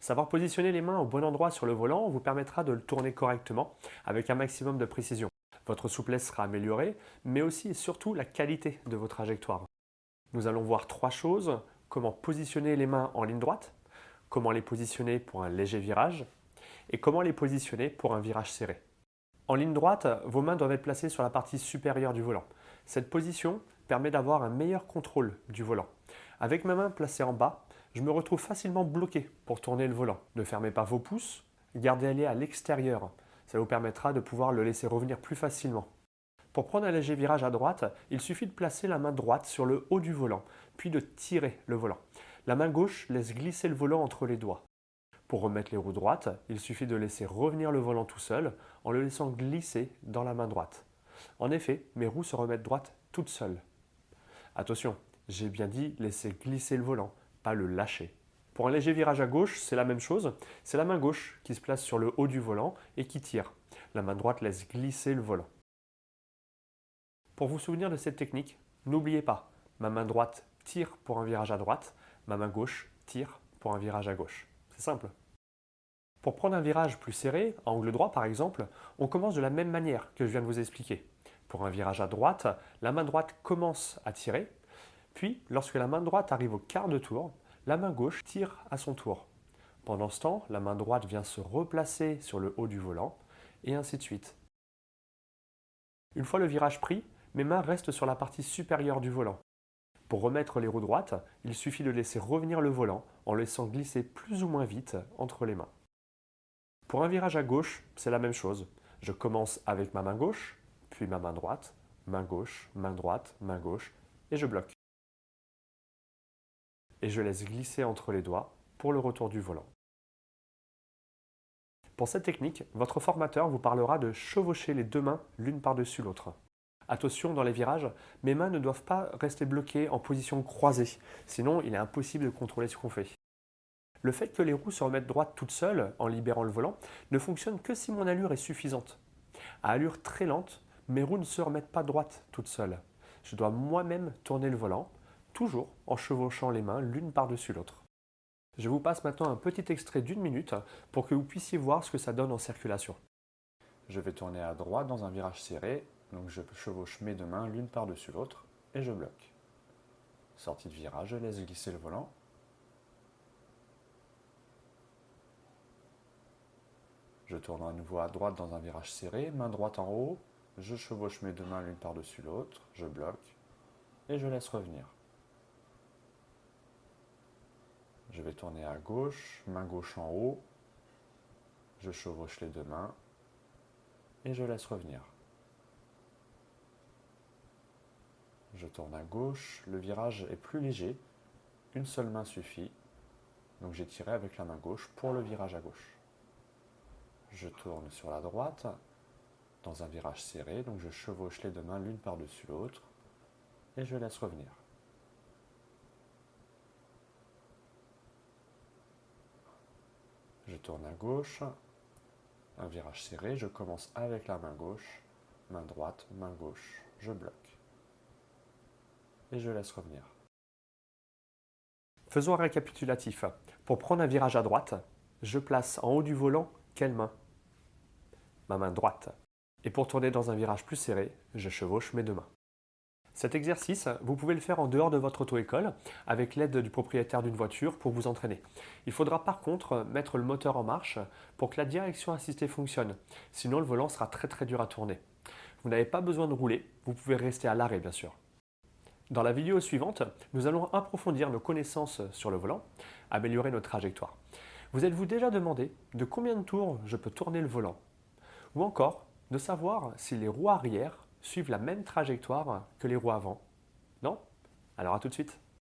Savoir positionner les mains au bon endroit sur le volant vous permettra de le tourner correctement avec un maximum de précision. Votre souplesse sera améliorée, mais aussi et surtout la qualité de vos trajectoires. Nous allons voir trois choses: comment positionner les mains en ligne droite, comment les positionner pour un léger virage et comment les positionner pour un virage serré. En ligne droite, vos mains doivent être placées sur la partie supérieure du volant. Cette position permet d'avoir un meilleur contrôle du volant. Avec ma main placée en bas, je me retrouve facilement bloqué pour tourner le volant. Ne fermez pas vos pouces, gardez-les à l'extérieur. Ça vous permettra de pouvoir le laisser revenir plus facilement. Pour prendre un léger virage à droite, il suffit de placer la main droite sur le haut du volant, puis de tirer le volant. La main gauche laisse glisser le volant entre les doigts. Pour remettre les roues droites, il suffit de laisser revenir le volant tout seul en le laissant glisser dans la main droite. En effet, mes roues se remettent droites toutes seules. Attention, j'ai bien dit laisser glisser le volant, pas le lâcher. Pour un léger virage à gauche, c'est la même chose. C'est la main gauche qui se place sur le haut du volant et qui tire. La main droite laisse glisser le volant. Pour vous souvenir de cette technique, n'oubliez pas, ma main droite tire pour un virage à droite, ma main gauche tire pour un virage à gauche. C'est simple. Pour prendre un virage plus serré, à angle droit par exemple, on commence de la même manière que je viens de vous expliquer. Pour un virage à droite, la main droite commence à tirer, puis lorsque la main droite arrive au quart de tour, la main gauche tire à son tour. Pendant ce temps, la main droite vient se replacer sur le haut du volant, et ainsi de suite. Une fois le virage pris, mes mains restent sur la partie supérieure du volant. Pour remettre les roues droites, il suffit de laisser revenir le volant en laissant glisser plus ou moins vite entre les mains. Pour un virage à gauche, c'est la même chose. Je commence avec ma main gauche, puis ma main droite, main gauche, main droite, main gauche, et je bloque. Et je laisse glisser entre les doigts pour le retour du volant. Pour cette technique, votre formateur vous parlera de chevaucher les deux mains l'une par-dessus l'autre. Attention, dans les virages, mes mains ne doivent pas rester bloquées en position croisée, sinon il est impossible de contrôler ce qu'on fait. Le fait que les roues se remettent droites toutes seules en libérant le volant ne fonctionne que si mon allure est suffisante. À allure très lente, mes roues ne se remettent pas droites toutes seules. Je dois moi-même tourner le volant, toujours en chevauchant les mains l'une par-dessus l'autre. Je vous passe maintenant un petit extrait d'1 minute pour que vous puissiez voir ce que ça donne en circulation. Je vais tourner à droite dans un virage serré, donc je chevauche mes deux mains l'une par-dessus l'autre et je bloque. Sortie de virage, je laisse glisser le volant. Je tourne à nouveau à droite dans un virage serré, main droite en haut, je chevauche mes deux mains l'une par-dessus l'autre, je bloque et je laisse revenir. Je vais tourner à gauche, main gauche en haut, je chevauche les deux mains et je laisse revenir. Je tourne à gauche, le virage est plus léger, une seule main suffit, donc j'ai tiré avec la main gauche pour le virage à gauche. Je tourne sur la droite, dans un virage serré, donc je chevauche les deux mains l'une par-dessus l'autre et je laisse revenir. Je tourne à gauche, un virage serré, je commence avec la main gauche, main droite, main gauche, je bloque. Et je laisse revenir. Faisons un récapitulatif. Pour prendre un virage à droite, je place en haut du volant quelle main? Ma main droite. Et pour tourner dans un virage plus serré, je chevauche mes deux mains. Cet exercice, vous pouvez le faire en dehors de votre auto-école avec l'aide du propriétaire d'une voiture pour vous entraîner. Il faudra par contre mettre le moteur en marche pour que la direction assistée fonctionne. Sinon, le volant sera très dur à tourner. Vous n'avez pas besoin de rouler, vous pouvez rester à l'arrêt bien sûr. Dans la vidéo suivante, nous allons approfondir nos connaissances sur le volant, améliorer notre trajectoire. Vous êtes-vous déjà demandé de combien de tours je peux tourner le volant? Ou encore de savoir si les roues arrière suivent la même trajectoire que les roues avant? Non? Alors à tout de suite.